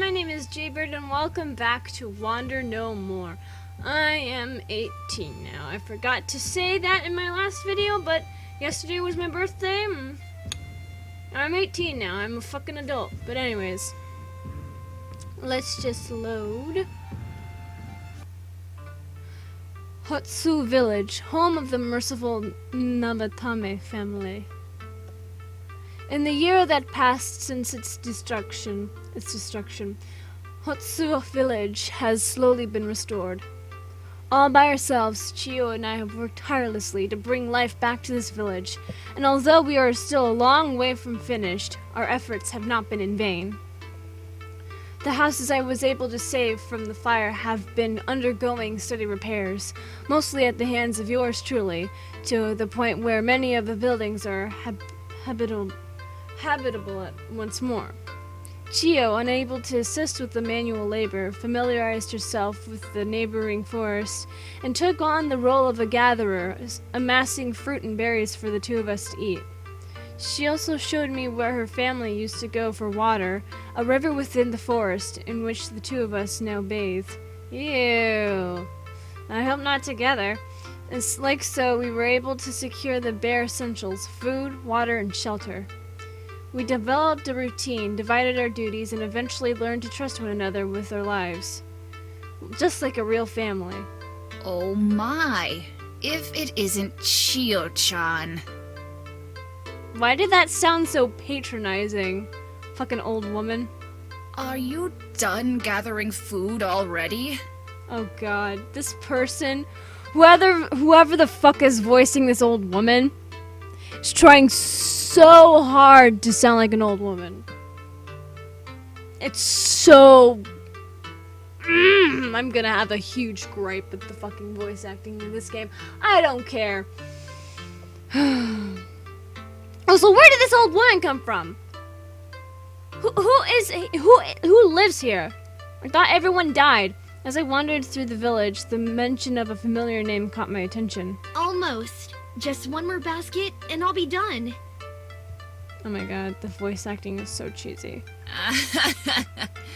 my name is Jaybird and welcome back to Wander No More. I am 18 now. I forgot to say that in my last video, but yesterday was my birthday. I'm 18 now. I'm a fucking adult. But anyways, let's just load. Hotsu Village, home of the merciful Nabatame family. In the year that passed since its destruction, Hotsu Village has slowly been restored. All by ourselves, Chiyo and I have worked tirelessly to bring life back to this village, and although we are still a long way from finished, our efforts have not been in vain. The houses I was able to save from the fire have been undergoing steady repairs, mostly at the hands of yours truly, to the point where many of the buildings are habitable once more. Chiyo, unable to assist with the manual labor, familiarized herself with the neighboring forest and took on the role of a gatherer, amassing fruit and berries for the two of us to eat. She also showed me where her family used to go for water, a river within the forest in which the two of us now bathe. Ew. I hope not together. It's like so we were able to secure the bare essentials, food, water, and shelter. We developed a routine, divided our duties, and eventually learned to trust one another with our lives. Just like a real family. Oh my, if it isn't Chiyo-chan. Why did that sound so patronizing? Fucking old woman. Are you done gathering food already? Oh god, this person, whoever the fuck is voicing this old woman, is trying so hard to sound like an old woman. It's so... I'm gonna have a huge gripe with the fucking voice acting in this game. I don't care. Oh, so where did this old woman come from? Who lives here? I thought everyone died. As I wandered through the village, the mention of a familiar name caught my attention. Almost. Just one more basket, and I'll be done. Oh my god, the voice acting is so cheesy.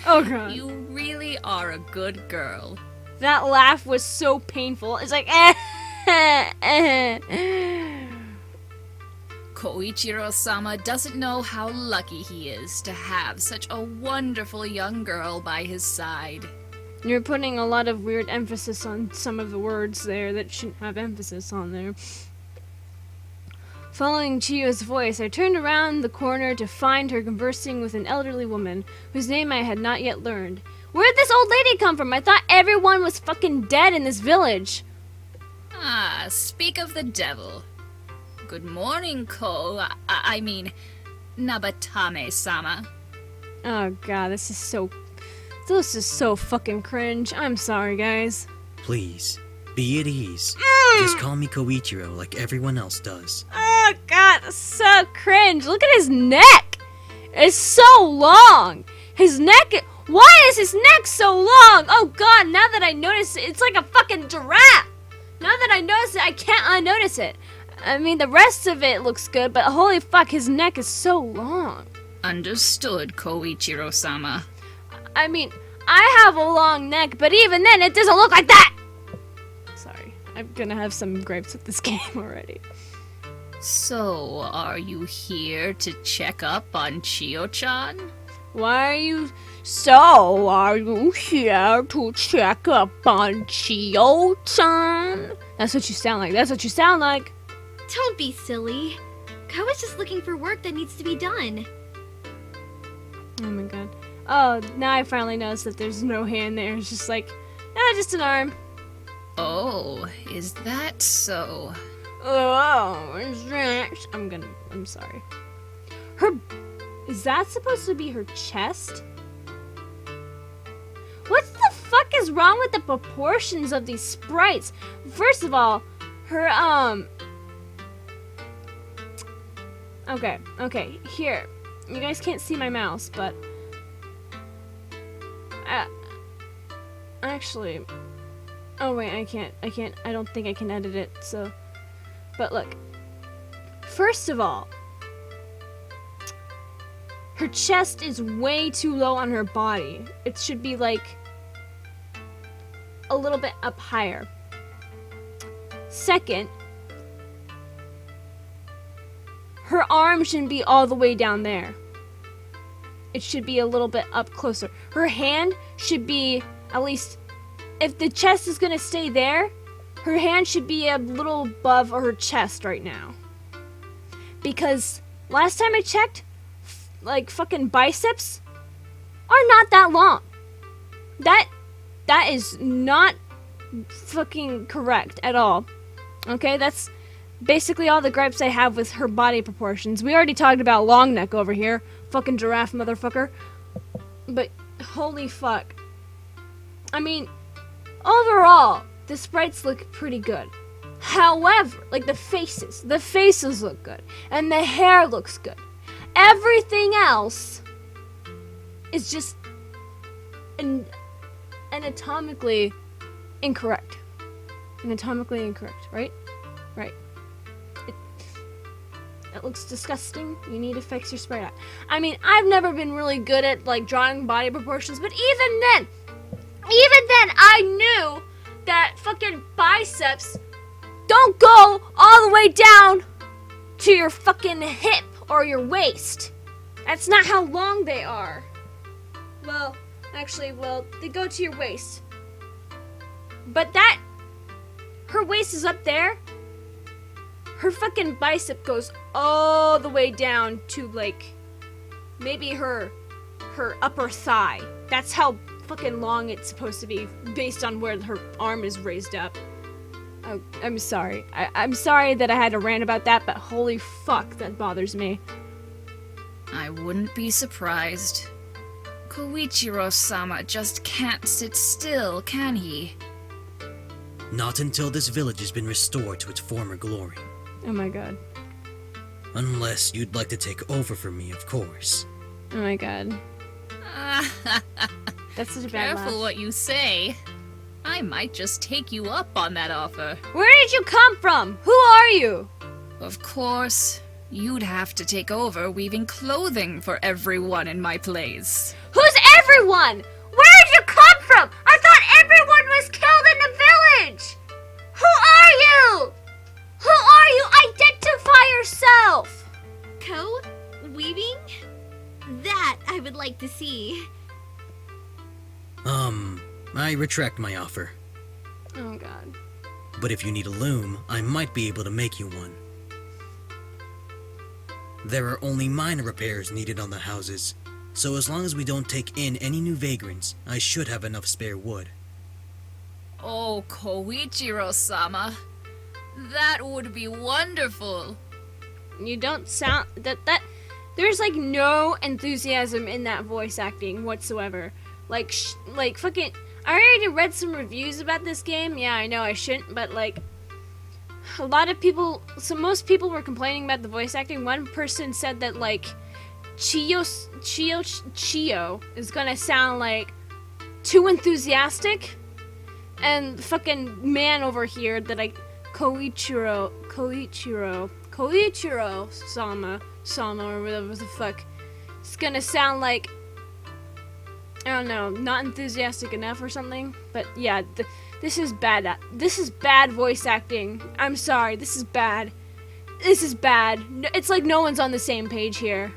Oh god. You really are a good girl. That laugh was so painful. It's like, Koichiro-sama doesn't know how lucky he is to have such a wonderful young girl by his side. You're putting a lot of weird emphasis on some of the words there that shouldn't have emphasis on there. Following Chiyo's voice, I turned around the corner to find her conversing with an elderly woman, whose name I had not yet learned. Where'd this old lady come from? I thought everyone was fucking dead in this village. Ah, speak of the devil. Good morning, I mean, Nabatame-sama. Oh god, this is so fucking cringe. I'm sorry, guys. Please, be at ease. Just call me Koichiro like everyone else does. Oh god, that's so cringe. Look at his neck. It's so long. His neck, why is his neck so long? Oh god, now that I notice it, it's like a fucking giraffe. Now that I notice it, I can't unnotice it. I mean, the rest of it looks good, but holy fuck, his neck is so long. Understood, Koichiro-sama. I mean, I have a long neck, but even then, it doesn't look like that! Sorry, I'm gonna have some gripes with this game already. So, are you here to check up on Chiyo-chan? Are you here to check up on Chiyo-chan? That's what you sound like. Don't be silly. I was just looking for work that needs to be done. Oh my god. Oh, now I finally noticed that there's no hand there. It's just like, just an arm. Oh, is that so? Oh, is that? I'm sorry. Is that supposed to be her chest? What the fuck is wrong with the proportions of these sprites? First of all, her, Okay, here. You guys can't see my mouse, but... actually... Oh wait, I don't think I can edit it, so... But look. First of all, her chest is way too low on her body. It should be like a little bit up higher. Second, her arm shouldn't be all the way down there. It should be a little bit up closer. Her hand should be at least, if the chest is gonna stay there, her hand should be a little above her chest right now. Because last time I checked, like fucking biceps are not that long. That is not fucking correct at all. Okay, that's basically all the gripes I have with her body proportions. We already talked about long neck over here. Fucking giraffe motherfucker. But holy fuck. I mean, overall, the sprites look pretty good. However, like the faces look good. And the hair looks good. Everything else is just anatomically incorrect. Anatomically incorrect, right? Right. It looks disgusting. You need to fix your sprite eye. I mean, I've never been really good at like drawing body proportions, but even then I knew that fucking biceps don't go all the way down to your fucking hip or your waist. That's not how long they are. Well, actually, they go to your waist. But her waist is up there. Her fucking bicep goes all the way down to like maybe her upper thigh. That's how fucking long it's supposed to be based on where her arm is raised up. Oh, I'm sorry. I'm sorry that I had to rant about that, but holy fuck, that bothers me. I wouldn't be surprised. Koichiro-sama just can't sit still, can he? Not until this village has been restored to its former glory. Oh my god. Unless you'd like to take over for me, of course. Oh my god. That's such a bad Careful laugh. what you say. I might just take you up on that offer. Where did you come from? Who are you? Of course, you'd have to take over weaving clothing for everyone in my place. Who's everyone? Where did you come from? I thought everyone was killed in the village. Who are you? Who are you? Identify yourself. Ko? Weaving? That I would like to see. I retract my offer. Oh god. But if you need a loom, I might be able to make you one. There are only minor repairs needed on the houses, so as long as we don't take in any new vagrants, I should have enough spare wood. Oh, Koichiro-sama. That would be wonderful. You don't sound that there's like no enthusiasm in that voice acting whatsoever. Like fucking I already read some reviews about this game. Yeah, I know I shouldn't, but like a lot of people, most people were complaining about the voice acting. One person said that like Chio is gonna sound like too enthusiastic, and fucking man over here that I Koichiro Sama or whatever the fuck, it's gonna sound like, I don't know, not enthusiastic enough or something. But yeah, this is bad. This is bad voice acting. I'm sorry. This is bad. This is bad. It's like no one's on the same page here.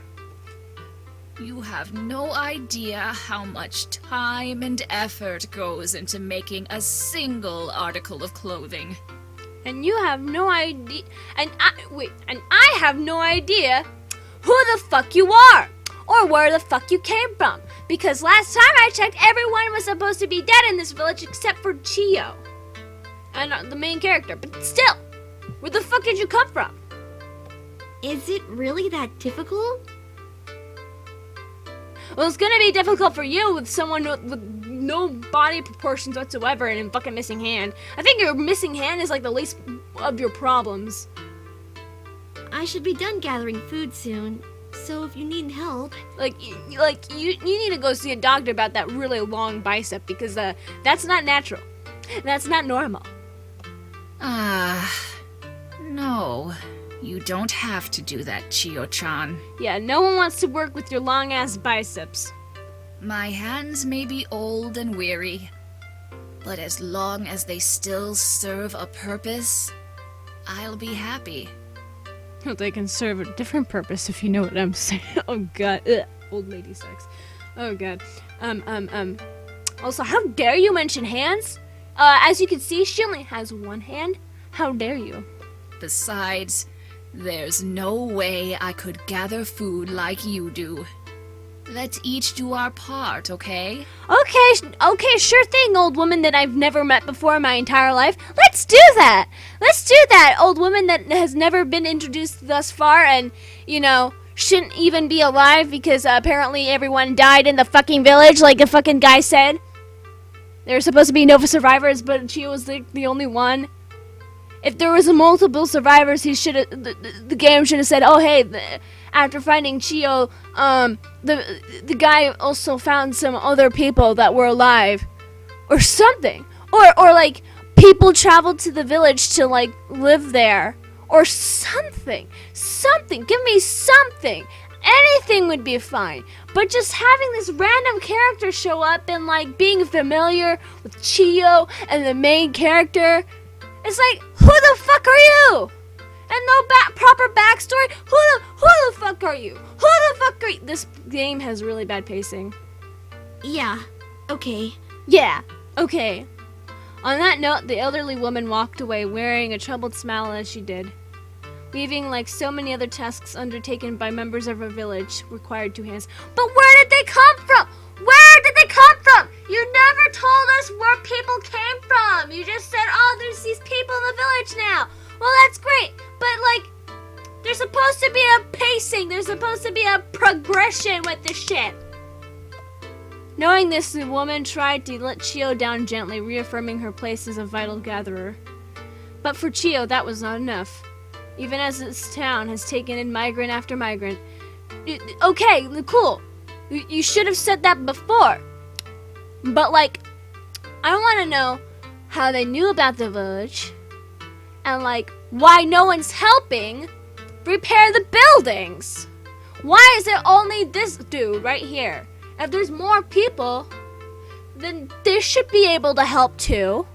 You have no idea how much time and effort goes into making a single article of clothing. And you have no idea. And I have no idea who the fuck you are or where the fuck you came from. Because last time I checked, everyone was supposed to be dead in this village except for Chio. And the main character. But still, where the fuck did you come from? Is it really that difficult? Well, it's gonna be difficult for you with someone with no body proportions whatsoever and a fucking missing hand. I think your missing hand is like the least of your problems. I should be done gathering food soon, so if you need help... You need to go see a doctor about that really long bicep because that's not natural. That's not normal. No. You don't have to do that, Chio-chan. Yeah, no one wants to work with your long-ass biceps. My hands may be old and weary, but as long as they still serve a purpose, I'll be happy. Well, they can serve a different purpose if you know what I'm saying. Oh god. Ugh. Old lady sex. Oh god. Also, how dare you mention hands? As you can see, she only has one hand. How dare you? Besides, there's no way I could gather food like you do. Let's each do our part, okay? Okay, sure thing, old woman that I've never met before in my entire life. Let's do that! Let's do that, old woman that has never been introduced thus far and, shouldn't even be alive because apparently everyone died in the fucking village like the fucking guy said. There were supposed to be no survivors, but Chio was the only one. If there was multiple survivors, the game should have said, oh hey, after finding Chio, the guy also found some other people that were alive. Or something. Or like, people traveled to the village to like, live there. Or something. Something. Give me something. Anything would be fine. But just having this random character show up and like, being familiar with Chio and the main character, it's like, who the fuck are you? And no proper backstory. Who the fuck are you? Who the fuck are you? This game has really bad pacing. Yeah, okay. Yeah, okay. On that note, the elderly woman walked away wearing a troubled smile as she did, leaving like so many other tasks undertaken by members of her village required 2 hands. But where did they come from? Where did they come from? You never told us where people came from. You just said, oh, there's these people in the village now. Well, that's great. But, like, there's supposed to be a pacing. There's supposed to be a progression with the shit. Knowing this, the woman tried to let Chio down gently, reaffirming her place as a vital gatherer. But for Chio, that was not enough. Even as this town has taken in migrant after migrant. Okay, cool. You should have said that before. But, like, I want to know how they knew about the village. And, like, why no one's helping repair the buildings. Why is it only this dude right here? If there's more people, then they should be able to help too.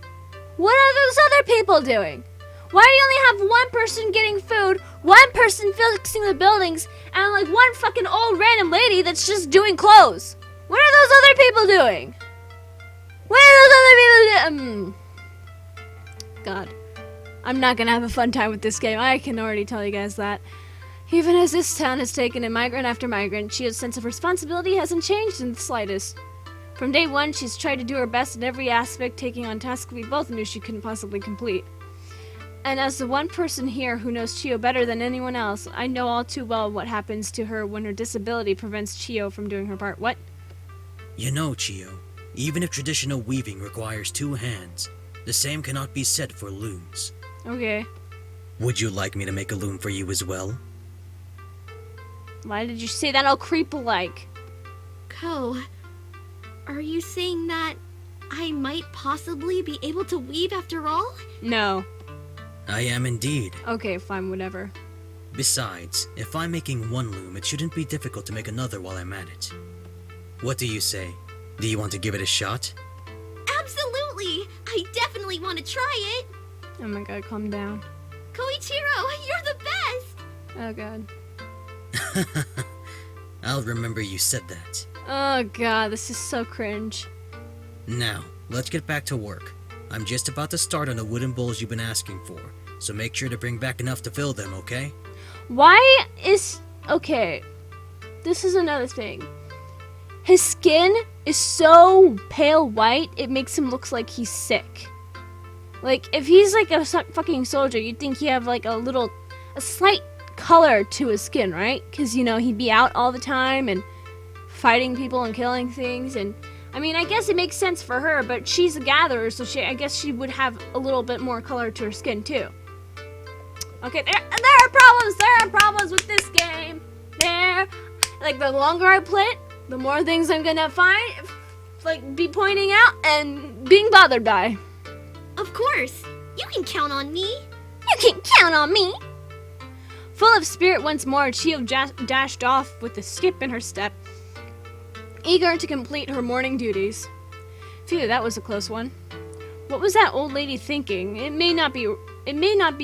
What are those other people doing? Why do you only have one person getting food, one person fixing the buildings, and like one fucking old random lady that's just doing clothes? What are those other people doing? What are those other people doing? God. I'm not gonna have a fun time with this game. I can already tell you guys that. Even as this town has taken in migrant after migrant, Chio's sense of responsibility hasn't changed in the slightest. From day one, she's tried to do her best in every aspect, taking on tasks we both knew she couldn't possibly complete. And as the one person here who knows Chio better than anyone else, I know all too well what happens to her when her disability prevents Chio from doing her part. What? You know, Chio, even if traditional weaving requires 2 hands, the same cannot be said for looms. Okay. Would you like me to make a loom for you as well? Why did you say that all creep-like? Ko, are you saying that I might possibly be able to weave after all? No. I am indeed. Okay, fine, whatever. Besides, if I'm making one loom, it shouldn't be difficult to make another while I'm at it. What do you say? Do you want to give it a shot? Absolutely! I definitely want to try it! Oh my god, calm down. Koichiro, you're the best! Oh god. I'll remember you said that. Oh god, this is so cringe. Now, let's get back to work. I'm just about to start on the wooden bowls you've been asking for, so make sure to bring back enough to fill them, okay? Why is... Okay, this is another thing. His skin is so pale white, it makes him look like he's sick. Like, if he's like a fucking soldier, you'd think he'd have like a slight color to his skin, right? Because, he'd be out all the time and fighting people and killing things. And, I mean, I guess it makes sense for her, but she's a gatherer, so I guess she would have a little bit more color to her skin, too. Okay, there are problems with this game. Like, the longer I play it, the more things I'm gonna be pointing out and being bothered by. Of course! You can count on me! You can count on me! Full of spirit once more, Chio dashed off with a skip in her step, eager to complete her morning duties. Phew, that was a close one. What was that old lady thinking? It may not be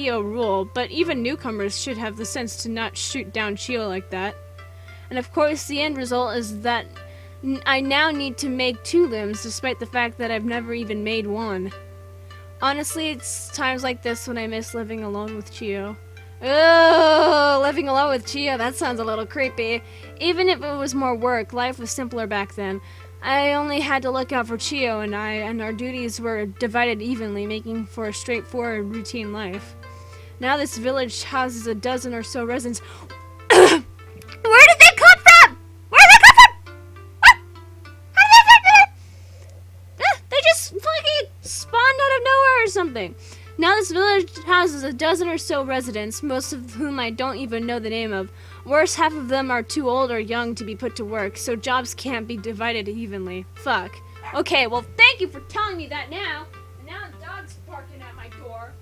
a rule, but even newcomers should have the sense to not shoot down Chio like that. And of course, the end result is that I now need to make 2 limbs, despite the fact that I've never even made one. Honestly, it's times like this when I miss living alone with Chio. Oh, living alone with Chio, that sounds a little creepy. Even if it was more work, life was simpler back then. I only had to look out for Chio and I, and our duties were divided evenly, making for a straightforward routine life. Now this village houses a dozen or so residents. Where did they come from? Where did they come from? What? How did they get there? They just fucking spawned out of nowhere or something. Now this village houses a dozen or so residents, most of whom I don't even know the name of. Worse, half of them are too old or young to be put to work, so jobs can't be divided evenly. Fuck. Okay, well, thank you for telling me that now. And now the dog's barking at my door.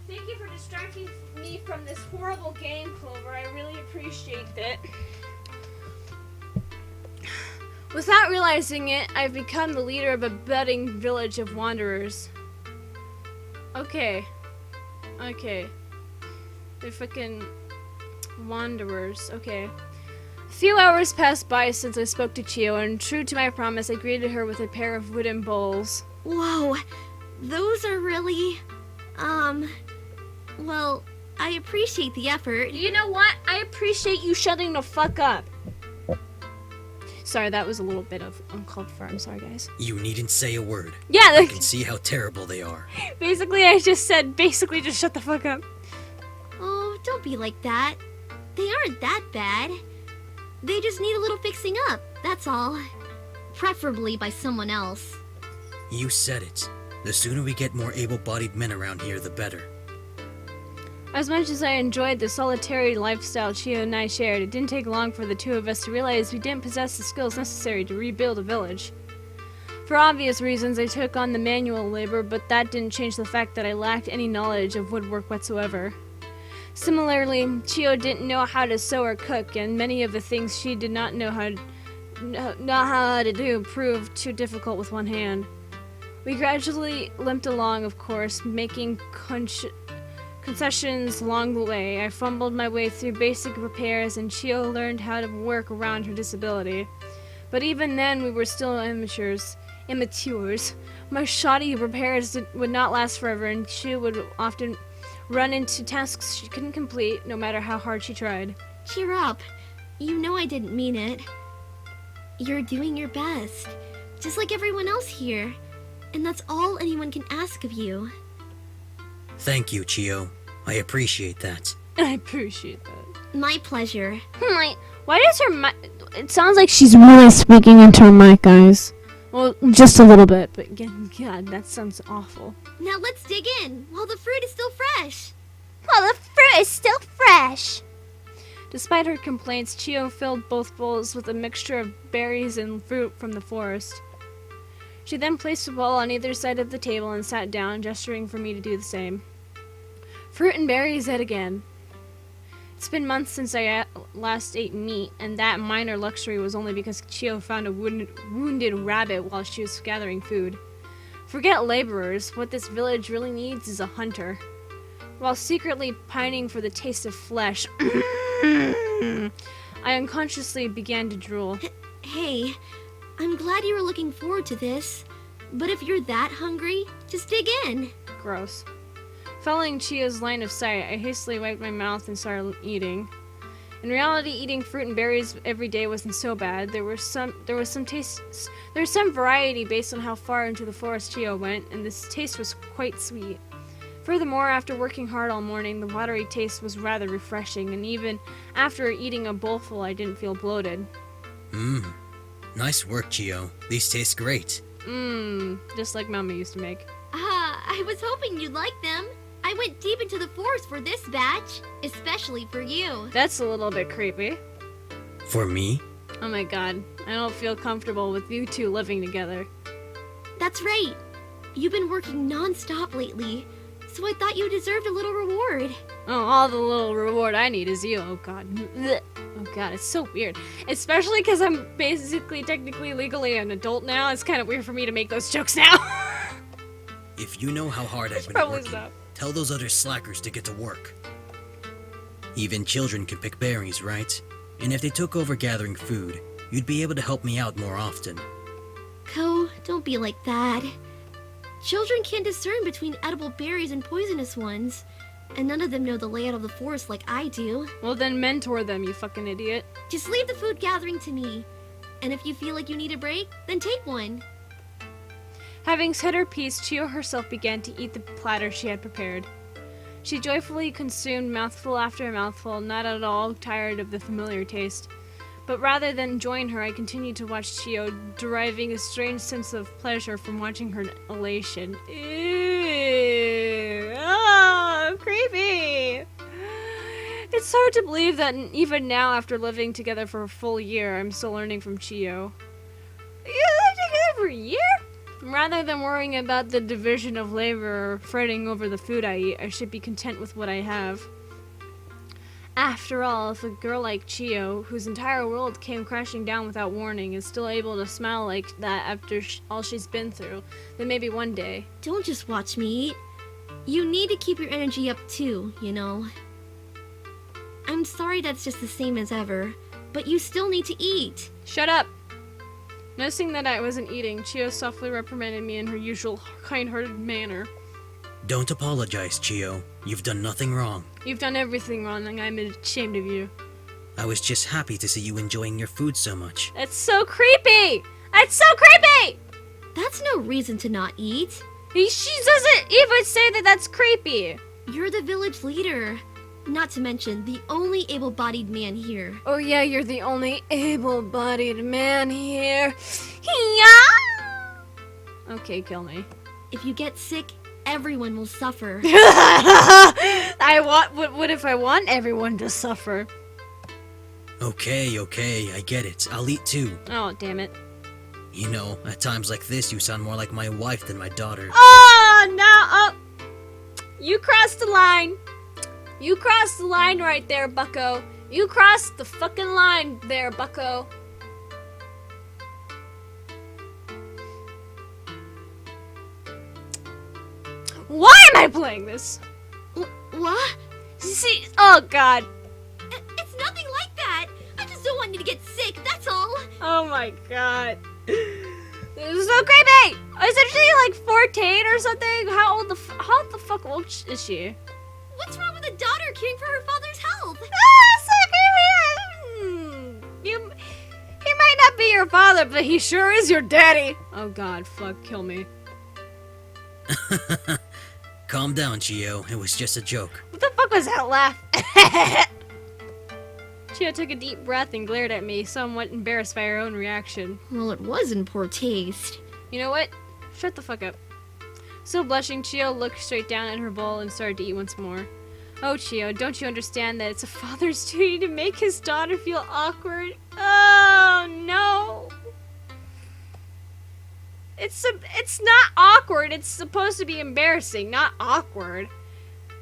Thank you for distracting me from this horrible game, Clover. I really appreciate it. Without realizing it, I've become the leader of a budding village of wanderers. Okay. They're fucking wanderers. Okay. A few hours passed by since I spoke to Chio, and true to my promise, I greeted her with a pair of wooden bowls. Whoa, those are really, well, I appreciate the effort. You know what? I appreciate you shutting the fuck up. Sorry, that was a little bit of uncalled for. I'm sorry, guys. You needn't say a word. Yeah, I can see how terrible they are. basically, I just said, just shut the fuck up. Oh, don't be like that. They aren't that bad. They just need a little fixing up, that's all. Preferably by someone else. You said it. The sooner we get more able-bodied men around here, the better. As much as I enjoyed the solitary lifestyle Chio and I shared, it didn't take long for the 2 of us to realize we didn't possess the skills necessary to rebuild a village. For obvious reasons, I took on the manual labor, but that didn't change the fact that I lacked any knowledge of woodwork whatsoever. Similarly, Chio didn't know how to sew or cook, and many of the things she did not know how to do proved too difficult with one hand. We gradually limped along, of course, making concessions along the way. I fumbled my way through basic repairs, and Chio learned how to work around her disability. But even then, we were still immatures. My shoddy repairs would not last forever, and she would often run into tasks she couldn't complete, no matter how hard she tried. Cheer up. You know I didn't mean it. You're doing your best, just like everyone else here. And that's all anyone can ask of you. Thank you, Chio. I appreciate that. I appreciate that. My pleasure. Why does her mic... It sounds like she's really speaking into her mic, guys. Well, just a little bit, but God, that sounds awful. Now let's dig in, while the fruit is still fresh. Despite her complaints, Chio filled both bowls with a mixture of berries and fruit from the forest. She then placed a bowl on either side of the table and sat down, gesturing for me to do the same. Fruit and berries yet again. It's been months since I last ate meat, and that minor luxury was only because Chio found a wounded rabbit while she was gathering food. Forget laborers, what this village really needs is a hunter. While secretly pining for the taste of flesh, I unconsciously began to drool. Hey, I'm glad you were looking forward to this, but if you're that hungry, just dig in. Gross. Following Chio's line of sight, I hastily wiped my mouth and started eating. In reality, eating fruit and berries every day wasn't so bad. There was some variety based on how far into the forest Chio went, and this taste was quite sweet. Furthermore, after working hard all morning, the watery taste was rather refreshing, and even after eating a bowlful, I didn't feel bloated. Nice work, Chio. These taste great. Just like Mama used to make. I was hoping you'd like them. I went deep into the forest for this batch, especially for you. That's a little bit creepy. For me? Oh my god, I don't feel comfortable with you 2 living together. That's right. You've been working non-stop lately, so I thought you deserved a little reward. Oh, all the little reward I need is you. Oh god. Blech. Oh god, it's so weird. Especially because I'm basically technically legally an adult now. It's kind of weird for me to make those jokes now. If you know how hard I've been Probably working, stop. tell those other slackers to get to work. Even children can pick berries, right? And if they took over gathering food, you'd be able to help me out more often. Ko, don't be like that. Children can't discern between edible berries and poisonous ones. And none of them know the layout of the forest like I do. Well then mentor them, you fucking idiot. Just leave the food gathering to me. And if you feel like you need a break, then take one. Having said her piece, Chio herself began to eat the platter she had prepared. She joyfully consumed mouthful after mouthful, not at all tired of the familiar taste. But rather than join her, I continued to watch Chio, deriving a strange sense of pleasure from watching her elation. Ew. Oh, creepy! It's hard to believe that even now, after living together for a full year, I'm still learning from Chio. You lived together for a year? Rather than worrying about the division of labor or fretting over the food I eat, I should be content with what I have. After all, if a girl like Chio, whose entire world came crashing down without warning, is still able to smile like that after all she's been through, then maybe one day. Don't just watch me eat. You need to keep your energy up too, you know. I'm sorry that's just the same as ever, but you still need to eat. Shut up! Noticing that I wasn't eating, Chio softly reprimanded me in her usual kind-hearted manner. Don't apologize, Chio. You've done nothing wrong. You've done everything wrong and I'm ashamed of you. I was just happy to see you enjoying your food so much. That's so creepy! That's so creepy! That's no reason to not eat. She doesn't even say that that's creepy! You're the village leader. Not to mention, the only able-bodied man here. Oh yeah, you're the only able-bodied man here. Yeah! Okay, kill me. If you get sick, everyone will suffer. What if I want everyone to suffer? Okay, I get it. I'll eat too. Oh, damn it. You know, at times like this, you sound more like my wife than my daughter. Oh, no! Oh. You crossed the line. You crossed the line right there, bucko. You crossed the fucking line there, bucko. Why am I playing this? What? See, oh god. It's nothing like that. I just don't want you to get sick, that's all. Oh my god. This is so creepy! Isn't she like 14 or something? How the fuck old is she? What's wrong with a daughter caring for her father's health? Ah, so creepy! He might not be your father, but he sure is your daddy. Oh god, fuck, kill me. Calm down, Chio. It was just a joke. What the fuck was that laugh? Chio took a deep breath and glared at me, somewhat embarrassed by her own reaction. Well, it was in poor taste. You know what? Shut the fuck up. Still blushing, Chio looked straight down at her bowl and started to eat once more. Oh, Chio, don't you understand that it's a father's duty to make his daughter feel awkward? Oh, no. It's not awkward. It's supposed to be embarrassing, not awkward.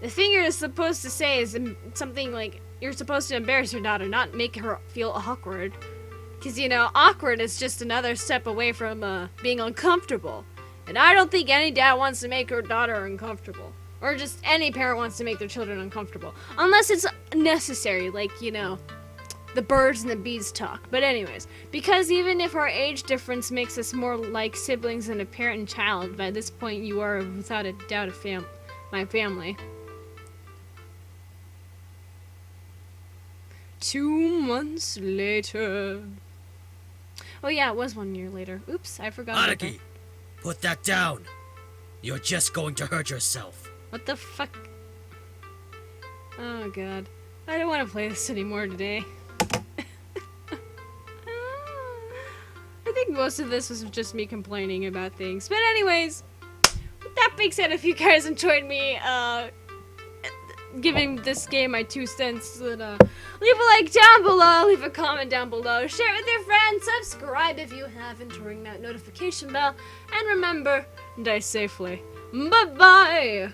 The thing you're supposed to say is something like, you're supposed to embarrass your daughter, not make her feel awkward. Because, you know, awkward is just another step away from being uncomfortable. And I don't think any dad wants to make her daughter uncomfortable. Or just any parent wants to make their children uncomfortable. Unless it's necessary, like, you know, the birds and the bees talk. But anyways, because even if our age difference makes us more like siblings than a parent and child, by this point you are without a doubt my family. 2 months later. Oh yeah, it was 1 year later. Oops, I forgot about that. Araki, put that down. You're just going to hurt yourself. What the fuck? Oh god. I don't want to play this anymore today. I think most of this was just me complaining about things. But anyways, with that being said, if you guys enjoyed me giving this game my 2 cents, then leave a like down below, leave a comment down below, share it with your friends, subscribe if you haven't, ring that notification bell, and remember, die safely. Bye-bye!